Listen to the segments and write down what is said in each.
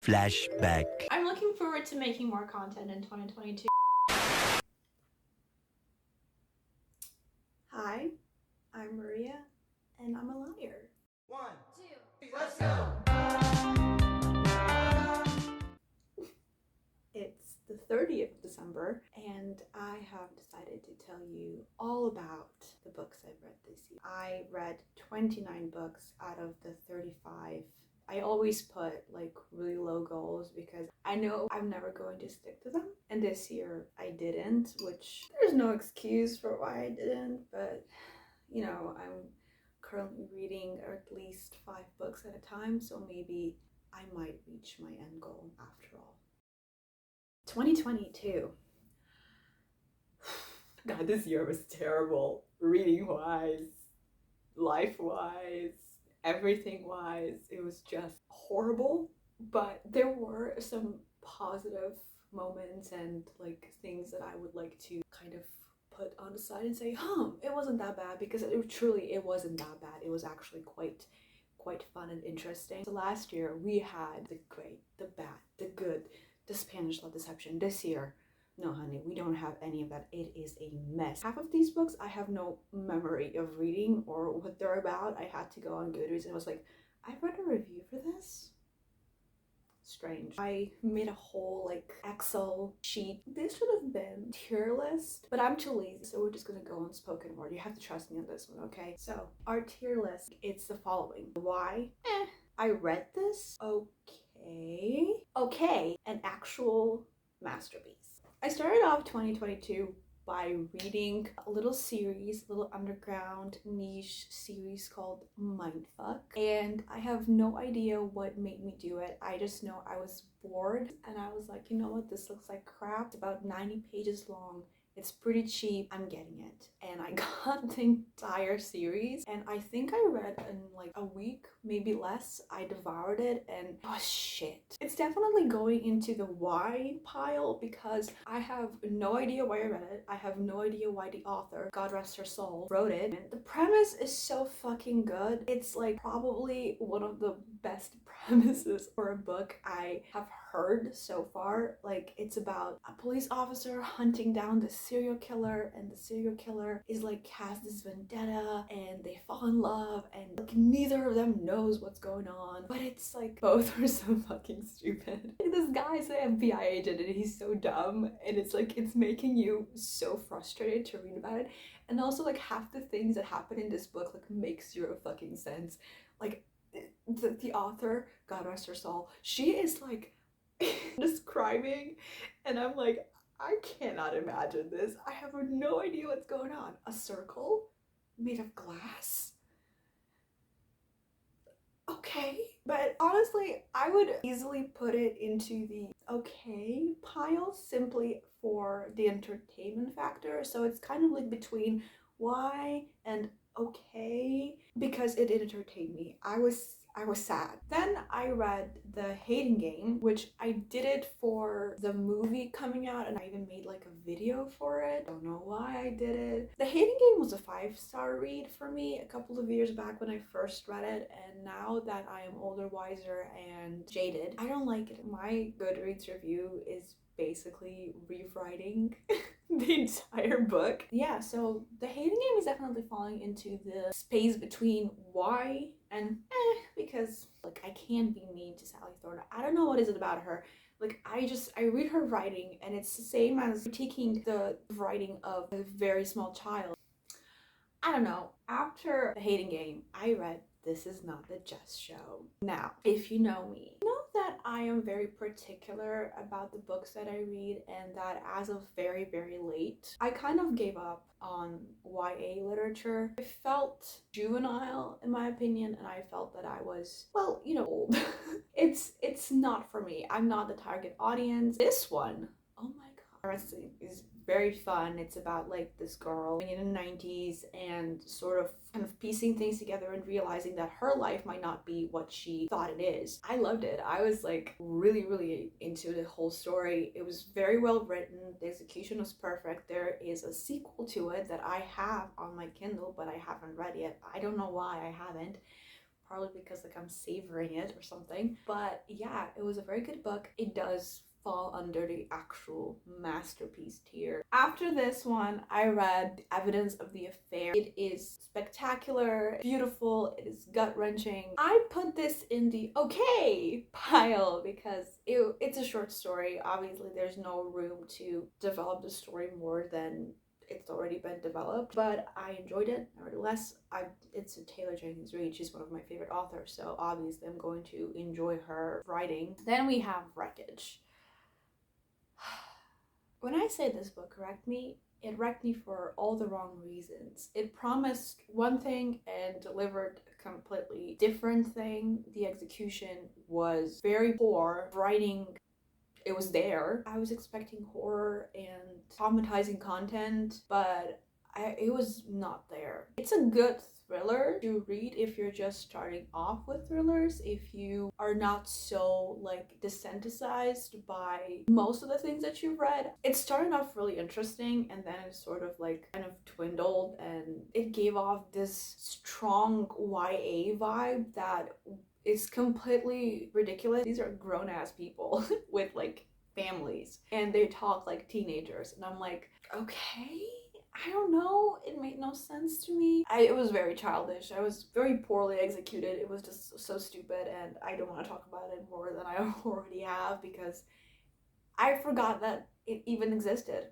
Flashback. I'm looking forward to making more content in 2022. Hi, I'm Maria, and I'm a liar. 1, 2, 3, let's go! It's the 30th of December, and I have decided to tell you all about the books I've read this year. I read 29 books out of the 35. I always put like really low goals because I know I'm never going to stick to them. And this year I didn't, which there's no excuse for why I didn't, but you know, I'm currently reading at least 5 books at a time, so maybe I might reach my end goal after all. 2022. God, this year was terrible. Reading wise, life wise, everything wise. It was just horrible. But there were some positive moments and like things that I would like to kind of put on the side and say, it wasn't that bad, because it wasn't that bad. It was actually quite fun and interesting. So last year we had the great, the bad, the good, the Spanish Love Deception. This year, no honey, we don't have any of that. It is a mess. Half of these books I have no memory of reading or what they're about. I had to go on Goodreads and it was like, I've read a review for this. Strange. I made a whole like Excel sheet. This should have been tier list, but I'm too lazy, so we're just gonna go on spoken word. You have to trust me on this one, okay? So our tier list, it's the following. Why? I read this. Okay, an actual masterpiece. I started off 2022 by reading a little underground niche series called Mindfuck. And I have no idea what made me do it. I just know I was bored and I was like, you know what, this looks like crap. It's about 90 pages long. It's pretty cheap. I'm getting it. And I got the entire series, and I think I read in like a week, maybe less. I devoured it and it was shit. It's definitely going into the why pile because I have no idea why I read it. I have no idea why the author, God rest her soul, wrote it. And the premise is so fucking good. It's like probably one of the best premises for a book I have heard so far. Like, it's about a police officer hunting down this serial killer, and the serial killer is like has this vendetta, and they fall in love, and like neither of them knows what's going on, but it's like both are so fucking stupid. This guy's an FBI agent and he's so dumb, and it's like it's making you so frustrated to read about it. And also like half the things that happen in this book like make zero fucking sense. Like the author, God rest her soul, she is like describing, and I'm like, I cannot imagine this. I have no idea what's going on. A circle made of glass? Okay. But honestly, I would easily put it into the okay pile simply for the entertainment factor. So it's kind of like between why and okay, because it entertained me. I was sad. Then I read The Hating Game, which I did it for the movie coming out, and I even made like a video for it. Don't know why I did it. The Hating Game was a 5-star read for me a couple of years back when I first read it, and now that I am older, wiser, and jaded, I don't like it. My Goodreads review is basically rewriting the entire book. Yeah, so The Hating Game is definitely falling into the space between why and because like I can't be mean to Sally Thorne. I don't know what is it about her. Like I read her writing and it's the same as critiquing the writing of a very small child. I don't know. After The Hating Game, I read This Is Not the Jess Show. Now, if you know me, you know that I am very particular about the books that I read, and that as of very, very late, I kind of gave up on YA literature. I felt juvenile in my opinion, and I felt that I was, well, you know, old. It's not for me. I'm not the target audience. This one, oh my god, is very fun. It's about like this girl in the 90s and sort of kind of piecing things together and realizing that her life might not be what she thought it is. I loved it. I was like really into the whole story. It was very well written. The execution was perfect. There is a sequel to it that I have on my Kindle, but I haven't read yet. I don't know why I haven't. probably because like I'm savoring it or something. But yeah, it was a very good book. It does fall under the actual masterpiece tier. After this one, I read Evidence of the Affair. It is spectacular, beautiful, it is gut-wrenching. I put this in the okay pile because it's a short story. Obviously, there's no room to develop the story more than it's already been developed, but I enjoyed it nevertheless. It's a Taylor Jenkins Reid. She's one of my favorite authors, so obviously I'm going to enjoy her writing. Then we have Wreckage. When I say this book wrecked me, it wrecked me for all the wrong reasons. It promised one thing and delivered a completely different thing. The execution was very poor. Writing, it was there. I was expecting horror and traumatizing content, but it was not there. It's a good thriller to read if you're just starting off with thrillers, if you are not so like desensitized by most of the things that you've read. It started off really interesting and then it sort of like kind of dwindled, and it gave off this strong YA vibe that is completely ridiculous. These are grown-ass people with like families and they talk like teenagers, and I'm like, okay, I don't know, it made no sense to me. It was very childish. I was very poorly executed. It was just so stupid, and I don't want to talk about it more than I already have because I forgot that it even existed.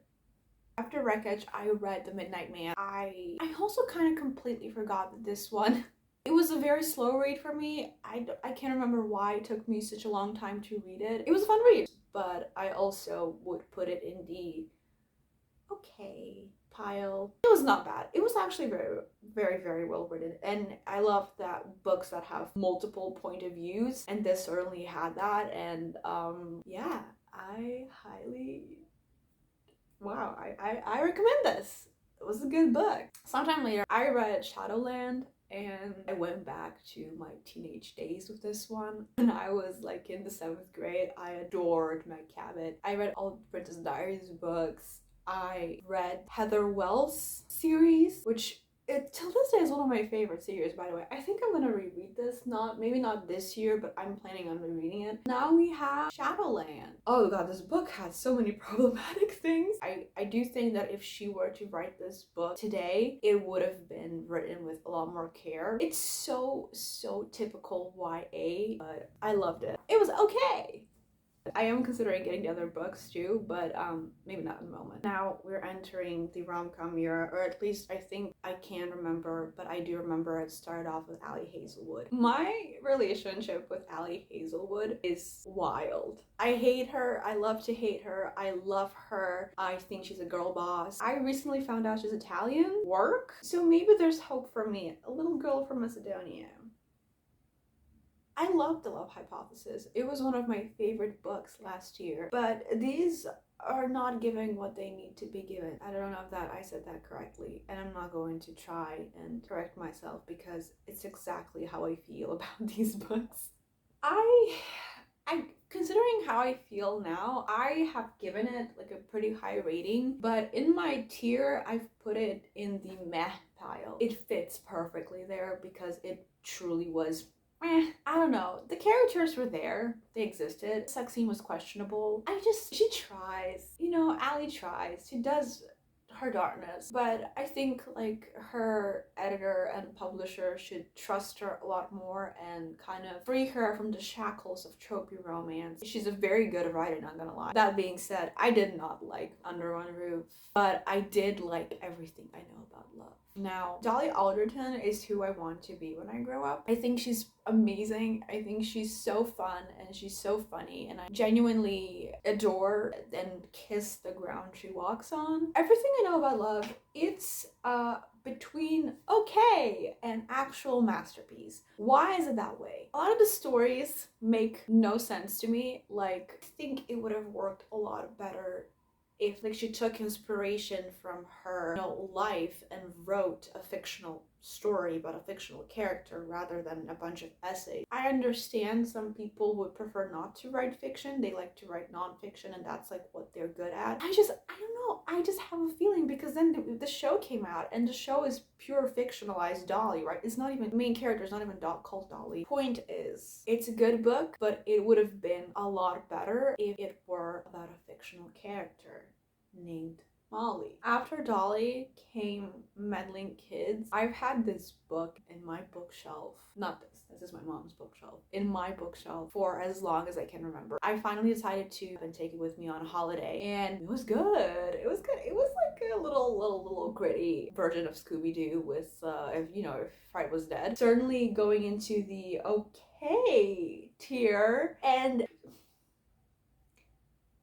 After Wreckage, I read The Midnight Man. I also kind of completely forgot that this one, it was a very slow read for me. I can't remember why it took me such a long time to read it. It was a fun read, but I also would put it in the okay pile. It was not bad. It was actually very, very, very well written, and I love that books that have multiple point of views, and this certainly had that. And yeah, I highly, wow, I recommend this. It was a good book. Sometime later, I read Shadowland, and I went back to my teenage days with this one. When I was like in the 7th grade, I adored Meg Cabot. I read all the Princess Diaries books. I read Heather Wells series, which till this day is one of my favorite series, by the way. I think I'm gonna reread this, maybe not this year, but I'm planning on rereading it. Now we have Shadowland. Oh god, this book has so many problematic things. I do think that if she were to write this book today, it would have been written with a lot more care. It's so typical YA, but I loved it. It was okay. I am considering getting the other books too, but maybe not in the moment. Now we're entering the rom-com era, or at least I think I can remember, but I do remember it started off with Ali Hazelwood. My relationship with Ali Hazelwood is wild. I hate her. I love to hate her. I love her. I think she's a girl boss. I recently found out she's Italian. Work? So maybe there's hope for me. A little girl from Macedonia. I love The Love Hypothesis. It was one of my favorite books last year, but these are not giving what they need to be given. I don't know if that I said that correctly, and I'm not going to try and correct myself because it's exactly how I feel about these books. I considering how I feel now, I have given it like a pretty high rating, but in my tier, I've put it in the meh pile. It fits perfectly there because it truly was I don't know. The characters were there. They existed. The sex scene was questionable. She tries. You know, Ali tries. She does her darkness. But I think like her editor and publisher should trust her a lot more and kind of free her from the shackles of tropey romance. She's a very good writer, not gonna lie. That being said, I did not like Under One Roof, but I did like everything I know about love. Now, Dolly Alderton is who I want to be when I grow up. I think she's amazing. I think she's so fun and she's so funny, and I genuinely adore and kiss the ground she walks on. Everything I know about love, it's between okay and actual masterpiece. Why is it that way? A lot of the stories make no sense to me. Like, I think it would have worked a lot better if like she took inspiration from her life and wrote a fictional story about a fictional character rather than a bunch of essays. I understand some people would prefer not to write fiction. They like to write nonfiction, and that's like what they're good at. I don't know. I just have a feeling, because then the show came out, and the show is pure fictionalized Dolly, right? It's not even, the main character is not even called Dolly. Point is, it's a good book, but it would have been a lot better if it were about a fictional character named Molly. After Dolly came Meddling Kids. I've had this book in my bookshelf, not this is my mom's bookshelf, in my bookshelf for as long as I can remember. I finally decided to take it with me on a holiday, and it was good. It was good. It was like a little gritty version of Scooby-Doo with, if Fred was dead. Certainly going into the okay tier, and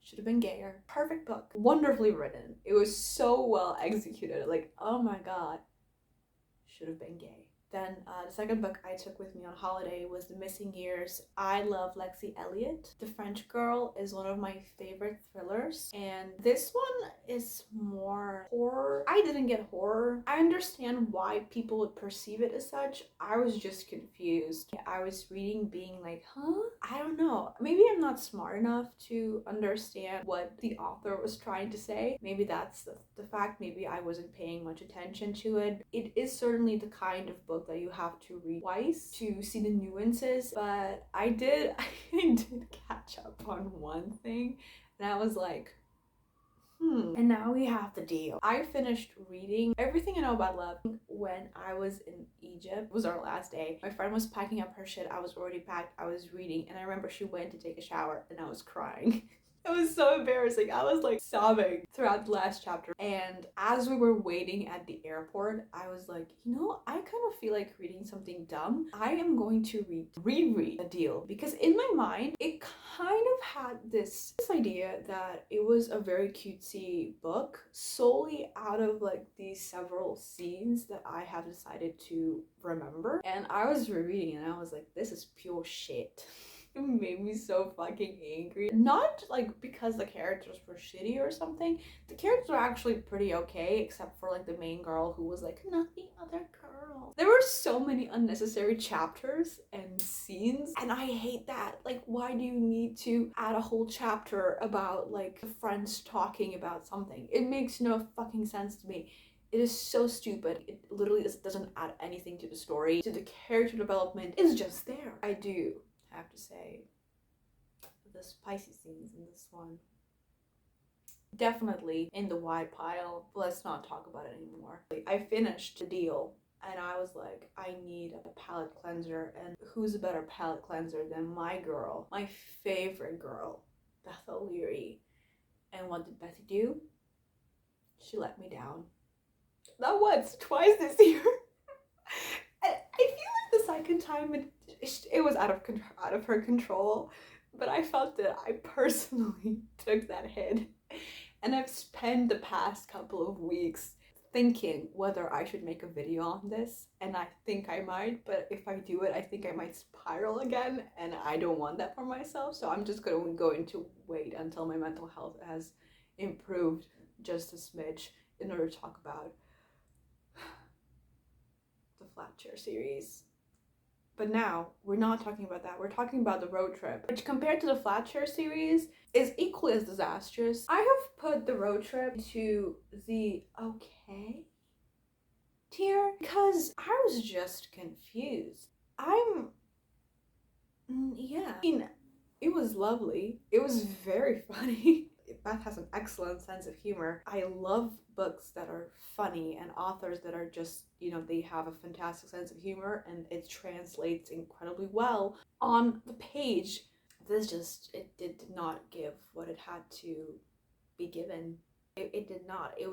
should have been gayer. Perfect book. Wonderfully written. It was so well executed. Like, oh my god. Should have been gay. Then the second book I took with me on holiday was The Missing Years. I love Lexi Elliott. The French Girl is one of my favorite thrillers, and this one is more horror. I didn't get horror. I understand why people would perceive it as such. I was just confused. I was reading being like, huh? I don't know. Maybe I'm not smart enough to understand what the author was trying to say. Maybe that's the fact. Maybe I wasn't paying much attention to it. It is certainly the kind of book that you have to read twice to see the nuances, but I did catch up on one thing, and I was like, and now we have the deal. I finished reading Everything I Know About Love when I was in Egypt. It was our last day. My friend was packing up her shit. I was already packed. I was reading, and I remember she went to take a shower, and I was crying. It was so embarrassing. I was like sobbing throughout the last chapter. And as we were waiting at the airport, I was like, I kind of feel like reading something dumb. I am going to reread The Deal, because in my mind, it kind of had this idea that it was a very cutesy book solely out of like these several scenes that I have decided to remember. And I was rereading and I was like, this is pure shit. It made me so fucking angry. Not like because the characters were shitty or something. The characters were actually pretty okay, except for like the main girl who was like, not the other girl. There were so many unnecessary chapters and scenes, and I hate that. Like, why do you need to add a whole chapter about like the friends talking about something? It makes no fucking sense to me. It is so stupid. It literally doesn't add anything to the story, to the character development. It's just there. I do have to say, the spicy scenes in this one, definitely in the Y pile. Let's not talk about it anymore. I finished The Deal and I was like, I need a palate cleanser, and who's a better palate cleanser than my girl, my favorite girl, Beth O'Leary. And what did Bethy do? She let me down. Not once, twice this year. I feel like the second time it was out of her control, but I felt that I personally took that hit, and I've spent the past couple of weeks thinking whether I should make a video on this, and I think I might, but if I do it, I think I might spiral again, and I don't want that for myself, so I'm just going to wait until my mental health has improved just a smidge in order to talk about the Flat Chair series. But now, we're not talking about that. We're talking about the road trip, which compared to the Flat Chair series is equally as disastrous. I have put the road trip to the okay tier because I was just confused. Yeah. I mean, it was lovely. It was very funny. Beth has an excellent sense of humor. I love books that are funny and authors that are just, they have a fantastic sense of humor and it translates incredibly well on the page. It did not give what it had to be given. It did not. It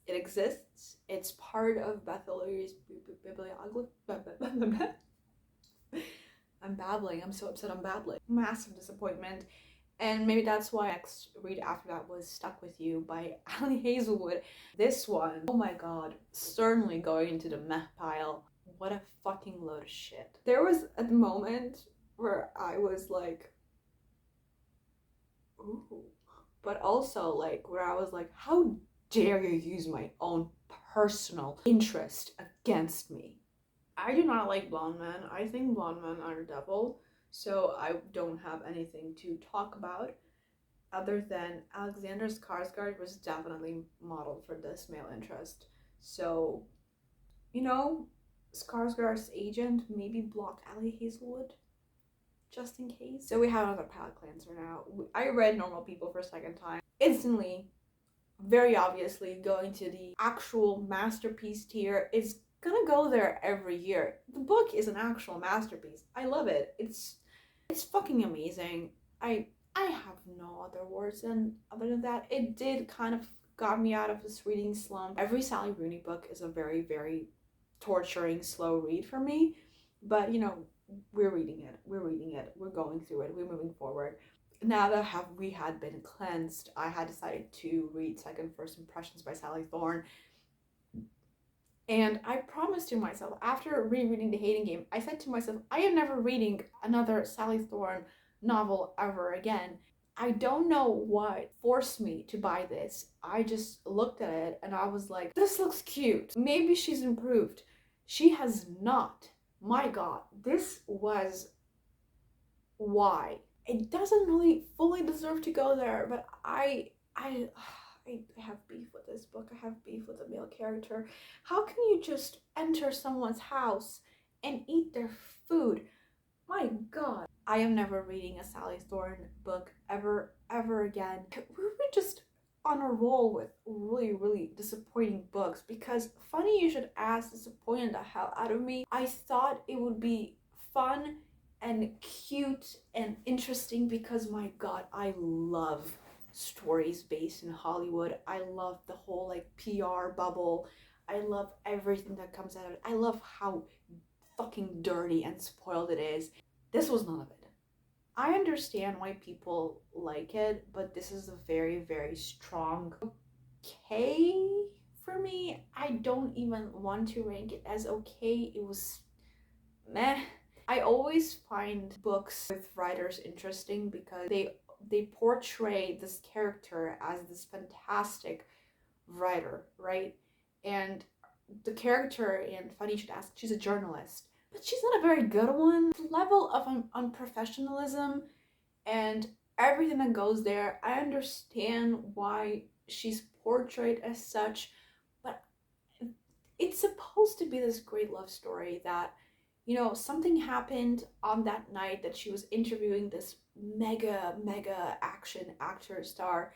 exists. It's part of Beth O'Leary's bibliography. I'm babbling. I'm so upset I'm babbling. Massive disappointment. And maybe that's why next read after that was Stuck With You by Ali Hazelwood. This one, oh my god, certainly going into the meh pile. What a fucking load of shit. There was a moment where I was like, ooh. But also like where I was like, how dare you use my own personal interest against me. I do not like blonde men. I think blonde men are the devil, so I don't have anything to talk about other than Alexander Skarsgård was definitely modeled for this male interest. So, you know, Skarsgård's agent, maybe block Allie Hazelwood, just in case. So we have another palate cleanser now. I read Normal People for a second time. Instantly, very obviously, going to the actual masterpiece tier is gonna go there every year. The book is an actual masterpiece. I love it. It's fucking amazing. I have no other words other than that. It did kind of got me out of this reading slump. Every Sally Rooney book is a very, very torturing, slow read for me. But you know, we're reading it. We're going through it. We're moving forward. Now that we had been cleansed, I had decided to read Second First Impressions by Sally Thorne. And I promised to myself, after rereading The Hating Game, I said to myself, I am never reading another Sally Thorne novel ever again. I don't know what forced me to buy this. I just looked at it and I was like, this looks cute. Maybe she's improved. She has not. My God, this was why. It doesn't really fully deserve to go there, but I have beef with this book. I have beef with the male character. How can you just enter someone's house and eat their food? My God. I am never reading a Sally Thorne book ever again. We were just on a roll with really, really disappointing books because funny you should ask disappointed the hell out of me. I thought it would be fun and cute and interesting because my God, I love stories based in Hollywood. I love the whole like PR bubble. I love everything that comes out of it. I love how fucking dirty and spoiled it is. This was none of it. I understand why people like it, but this is a very, very strong okay for me. I don't even want to rank it as okay. It was meh. I always find books with writers interesting because they portray this character as this fantastic writer, right? And the character, and funny you should ask, she's a journalist, but she's not a very good one. The level of unprofessionalism and everything that goes there, I understand why she's portrayed as such, but it's supposed to be this great love story that, you know, something happened on that night that she was interviewing this mega action actor star,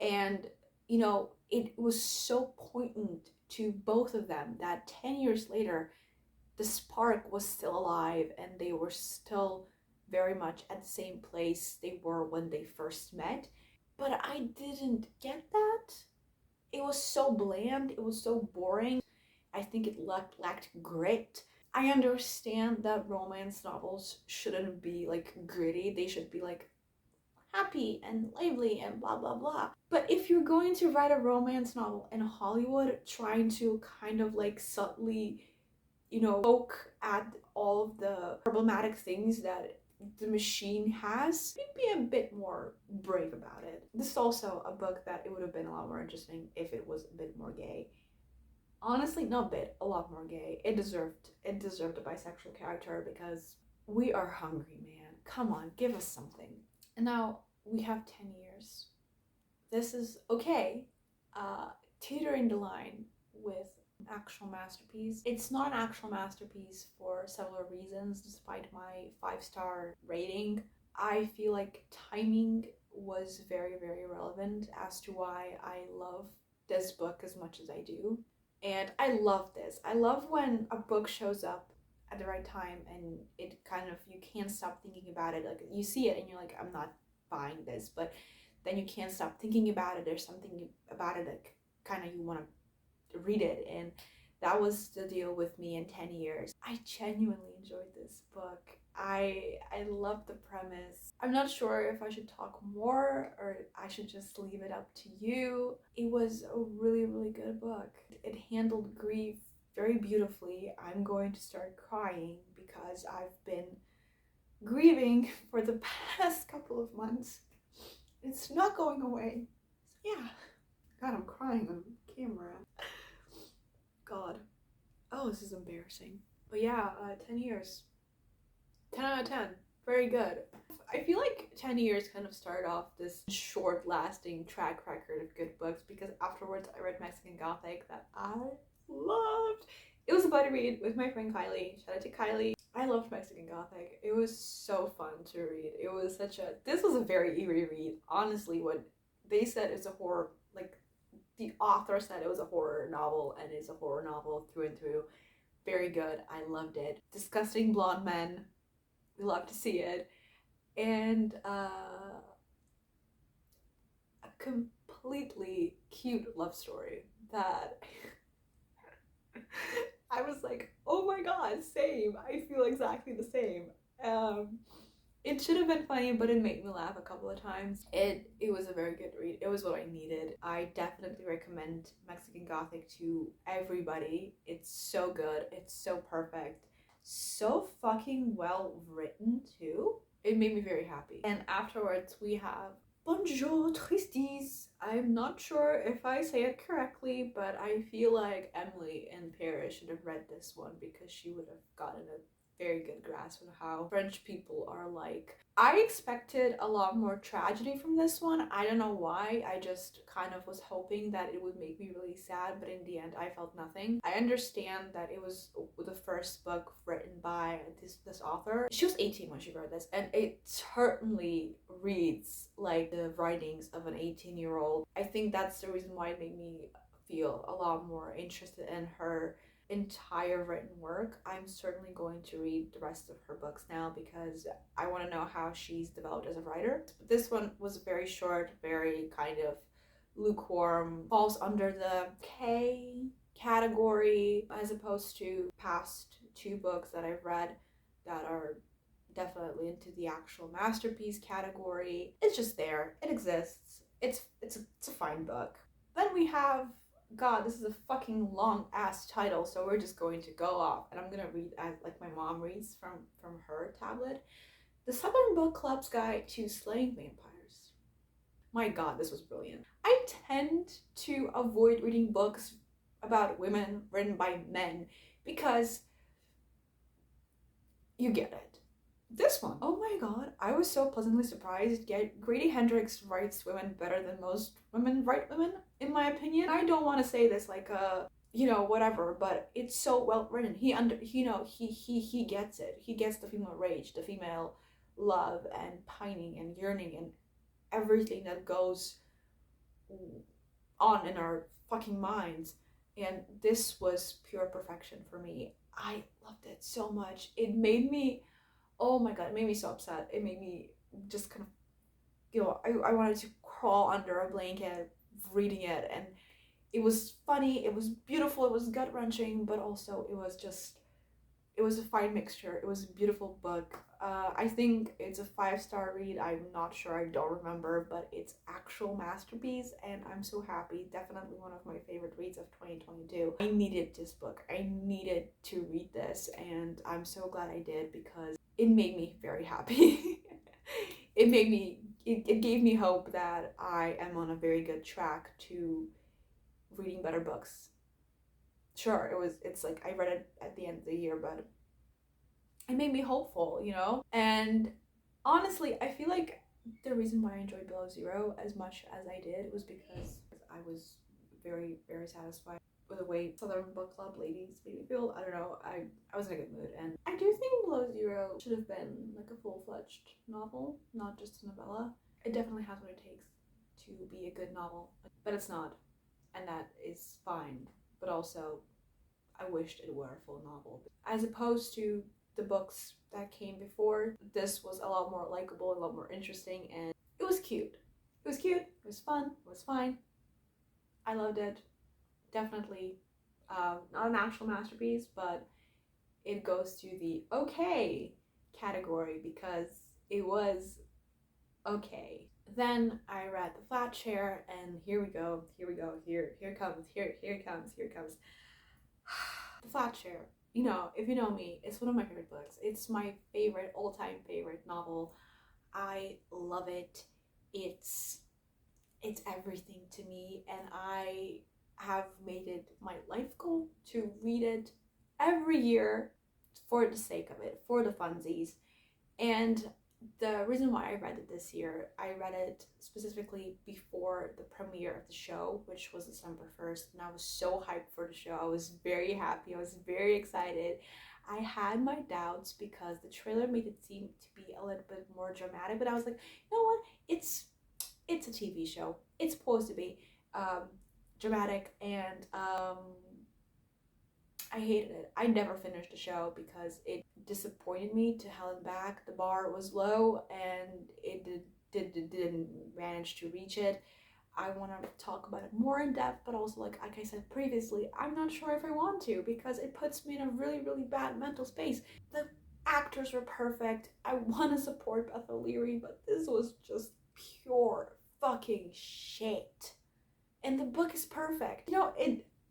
and you know, it was so poignant to both of them that 10 years later the spark was still alive and they were still very much at the same place they were when they first met. But I didn't get that. It was so bland, it was so boring. I think it lacked grit. I understand that romance novels shouldn't be like gritty, they should be like happy and lively and blah blah blah. But if you're going to write a romance novel in Hollywood trying to kind of like subtly, you know, poke at all of the problematic things that the machine has, be a bit more brave about it. This is also a book that it would have been a lot more interesting if it was a bit more gay. Honestly, not a bit, a lot more gay. It deserved a bisexual character because we are hungry, man. Come on, give us something. And now we have 10 years. This is okay. Teetering the line with an actual masterpiece. It's not an actual masterpiece for several reasons, despite my 5-star rating. I feel like timing was very, very relevant as to why I love this book as much as I do. And I love this. I love when a book shows up at the right time and it kind of, you can't stop thinking about it. Like you see it and you're like, I'm not buying this, but then you can't stop thinking about it. There's something about it that kind of you want to read it. And that was the deal with me in 10 years. I genuinely enjoyed this book. I love the premise. I'm not sure if I should talk more or I should just leave it up to you. It was a really, really good book. It handled grief very beautifully. I'm going to start crying because I've been grieving for the past couple of months. It's not going away. So yeah. God, I'm crying on camera. God. Oh, this is embarrassing. But yeah, 10 years. 10 out of 10. Very good. I feel like 10 years kind of started off this short-lasting track record of good books because afterwards I read Mexican Gothic that I loved. It was a buddy read with my friend Kylie. Shout out to Kylie. I loved Mexican Gothic. It was so fun to read. It was this was a very eerie read. Honestly, what they said is a horror, like the author said it was a horror novel, and it's a horror novel through and through. Very good. I loved it. Disgusting blonde men. We love to see it. And a completely cute love story that I was like, oh my god, same. I feel exactly the same. It should have been funny, but it made me laugh a couple of times. It was a very good read. It was what I needed. I definitely recommend Mexican Gothic to everybody. It's so good. It's so perfect. So fucking well written too. It made me very happy. And afterwards we have Bonjour Tristes. I'm not sure if I say it correctly, but I feel like Emily in Paris should have read this one because she would have gotten a very good grasp on how French people are like. I expected a lot more tragedy from this one. I don't know why. I just kind of was hoping that it would make me really sad, but in the end I felt nothing. I understand that it was the first book written by this author. She was 18 when she wrote this, and it certainly reads like the writings of an 18-year-old. I think that's the reason why it made me feel a lot more interested in her entire written work. I'm certainly going to read the rest of her books now because I want to know how she's developed as a writer. This one was very short, very kind of lukewarm, falls under the K category as opposed to past two books that I've read that are definitely into the actual masterpiece category. It's just there. It exists. It's a fine book. Then we have, God, this is a fucking long ass title, so we're just going to go off and I'm gonna read as like my mom reads from her tablet. The Southern Book Club's Guide to Slaying Vampires. My God, this was brilliant. I tend to avoid reading books about women written by men because you get it. This one, oh my god, I was so pleasantly surprised. Grady Hendrix writes women better than most women write women, in my opinion. I don't want to say this like whatever, but it's so well written. He gets it. He gets the female rage, the female love and pining and yearning and everything that goes on in our fucking minds. And this was pure perfection for me. I loved it so much. It made me, oh my god, it made me so upset. It made me just kind of, I wanted to crawl under a blanket reading it. And it was funny, it was beautiful, it was gut-wrenching, but also it was a fine mixture. It was a beautiful book. I think it's a 5-star read. I'm not sure, I don't remember, but it's actual masterpiece and I'm so happy. Definitely one of my favorite reads of 2022. I needed this book. I needed to read this and I'm so glad I did because it made me very happy. It gave me hope that I am on a very good track to reading better books. Sure, it's like I read it at the end of the year, but it made me hopeful, And honestly, I feel like the reason why I enjoyed Below Zero as much as I did was because I was very, very satisfied with the way Southern Book Club ladies made me feel. I don't know, I was in a good mood, and I do think Below Zero should have been like a full-fledged novel, not just a novella. It definitely has what it takes to be a good novel, but it's not, and that is fine. But also, I wished it were a full novel. As opposed to the books that came before, this was a lot more likable, a lot more interesting, and it was cute. It was cute, it was fun, it was fine. I loved it. Definitely not an actual masterpiece, but it goes to the okay category because it was okay. Then I read The Flat Chair, and here it comes. The Flat Chair. If you know me, it's one of my favorite books. It's my favorite, all-time favorite novel. I love it. It's everything to me, and I have made it my life goal to read it every year for the sake of it, for the funsies. And the reason why I read it this year, I read it specifically before the premiere of the show, which was December 1st, and I was so hyped for the show. I was very happy, I was very excited. I had my doubts because the trailer made it seem to be a little bit more dramatic, but I was like, you know what? It's a TV show. It's supposed to be um, dramatic, and I hated it. I never finished the show because it disappointed me to hell and back. The bar was low, and it didn't manage to reach it. I want to talk about it more in depth, but also like I said previously, I'm not sure if I want to because it puts me in a really bad mental space. The actors were perfect. I want to support Beth O'Leary, but this was just pure fucking shit. And the book is perfect. You know,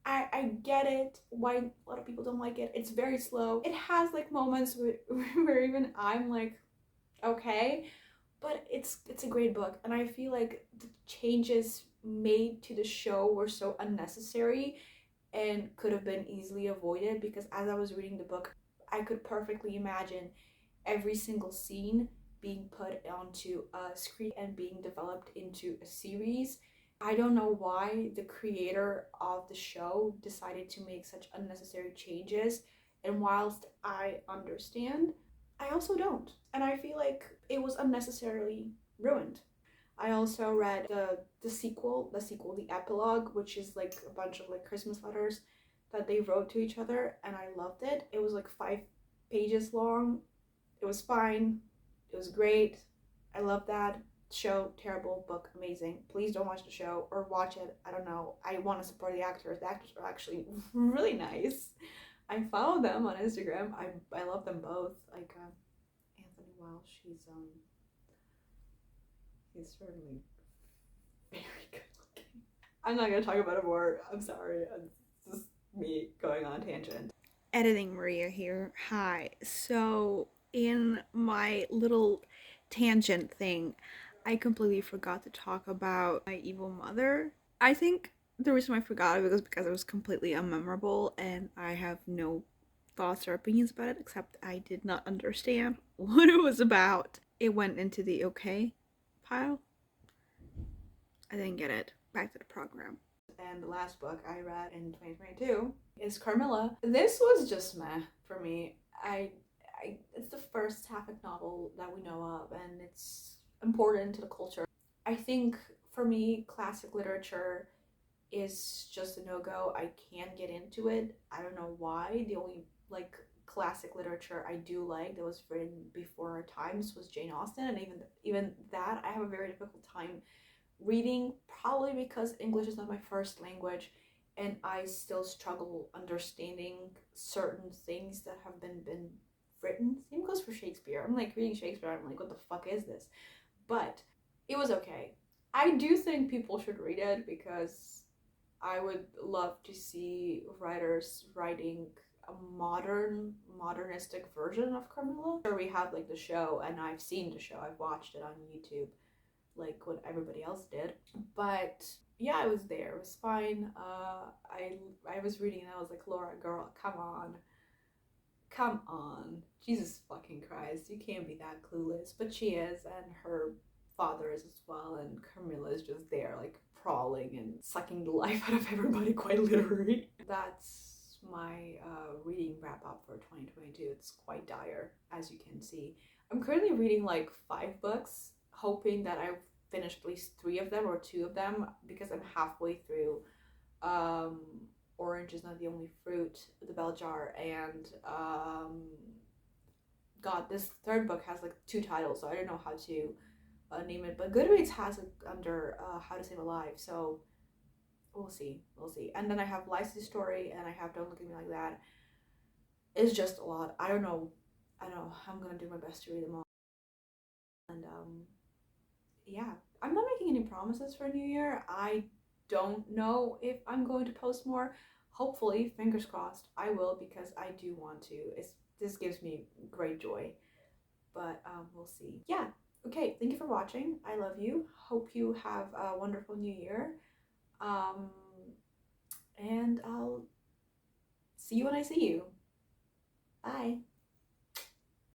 I get it why a lot of people don't like it. It's very slow. It has like moments where even I'm like, okay, but it's a great book, and I feel like the changes made to the show were so unnecessary and could have been easily avoided, because as I was reading the book, I could perfectly imagine every single scene being put onto a screen and being developed into a series. I don't know why the creator of the show decided to make such unnecessary changes, and whilst I understand, I also don't. And I feel like it was unnecessarily ruined. I also read the epilogue, which is like a bunch of like Christmas letters that they wrote to each other, and I loved it. It was like 5 pages long. It was fine. It was great. I love that. Show, terrible. Book, amazing. Please don't watch the show or watch it. I don't know. I want to support the actors. The actors are actually really nice. I follow them on Instagram. I love them both. Like Anthony Welsh, he's certainly very good looking. I'm not gonna talk about it more. I'm sorry. It's just me going on tangent. Editing Maria here. Hi. So in my little tangent thing, I completely forgot to talk about My Evil Mother. I think the reason I forgot it was because it was completely unmemorable and I have no thoughts or opinions about it, except I did not understand what it was about. It went into the okay pile. I didn't get it. Back to the program. And the last book I read in 2022 is Carmilla. This was just meh for me. It's the first sapphic novel that we know of, and it's important to the culture. I think for me, classic literature is just a no-go. I can't get into it. I don't know why. The only like classic literature I do like that was written before our times was Jane Austen, and even that I have a very difficult time reading, probably because English is not my first language and I still struggle understanding certain things that have been written. Same goes for Shakespeare. I'm like reading Shakespeare, I'm like, what the fuck is this? But it was okay. I do think people should read it because I would love to see writers writing a modernistic version of Carmilla. Sure, we have like the show, and I've seen the show, I've watched it on YouTube like what everybody else did. But yeah, I was there. It was fine. I was reading and I was like, Laura, girl, come on, Jesus fucking Christ, you can't be that clueless. But she is, and her father is as well, and Carmilla is just there like prawling and sucking the life out of everybody, quite literally. That's my reading wrap up for 2022. It's quite dire, as you can see. I'm currently reading like 5 books, hoping that I finish at least 3 of them or 2 of them, because I'm halfway through Orange is Not the Only Fruit, The Bell Jar, and God, this 3rd book has like 2 titles, so I don't know how to name it, but Goodreads has it under How to Save a Life, so we'll see. And then I have Life's Story, and I have Don't Look at Me Like That. It's just a lot. I don't know. I'm gonna do my best to read them all. And yeah, I'm not making any promises for New Year. I don't know if I'm going to post more. Hopefully, fingers crossed, I will, because I do want to. This gives me great joy. But we'll see. Yeah. Okay. Thank you for watching. I love you. Hope you have a wonderful New Year. And I'll see you when I see you. Bye.